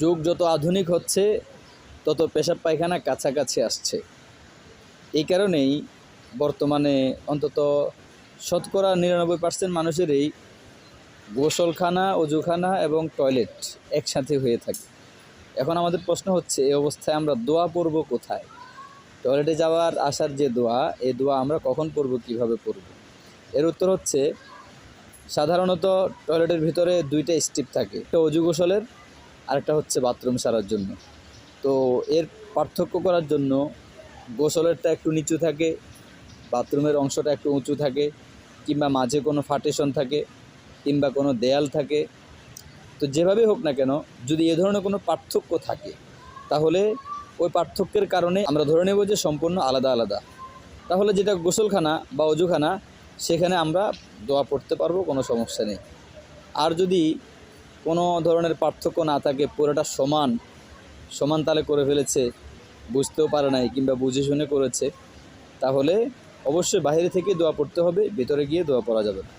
যুগ যত আধুনিক হচ্ছে তত পেশাব পায়খানা কাছাকাছি আসছে। এই কারণেই বর্তমানে অন্তত শতকরা ৯৯% মানুষেরই গোসলখানা, অজুখানা এবং টয়লেট একসাথে হয়ে থাকে। এখন আমাদের প্রশ্ন হচ্ছে, এই অবস্থায় আমরা দোয়া পড়ব কোথায়? টয়লেটে যাওয়ার আসার যে দোয়া, এই দোয়া আমরা কখন পড়ব, কীভাবে পড়ব? এর উত্তর হচ্ছে, সাধারণত টয়লেটের ভিতরে 2টা স্টেপ থাকে, একটা অজু গোসলের, আরেকটা হচ্ছে বাথরুম সারার জন্য। তো এর পার্থক্য করার জন্য গোসলেরটা একটু নিচু থাকে, বাথরুমের অংশটা একটু উঁচু থাকে, কিংবা মাঝে কোনো পার্টিশন থাকে, কিংবা কোনো দেয়াল থাকে। তো যেভাবেই হোক না কেন, যদি এ ধরনের কোনো পার্থক্য থাকে, তাহলে ওই পার্থক্যের কারণে আমরা ধরে নেব যে সম্পূর্ণ আলাদা আলাদা। তাহলে যেটা গোসলখানা বা অজুখানা, সেখানে আমরা দোয়া পড়তে পারবো, কোনো সমস্যা নেই। আর যদি কোনো ধরনের পার্থক্য না থাকে, পুরোটা সমান তালে করে ফেলেছে, বুঝতেও পারে নাই কিংবা বুঝে শুনে করেছে, তাহলে অবশ্যই বাইরে থেকে দোয়া পড়তে হবে, ভিতরে গিয়ে দোয়া পড়া যাবে না।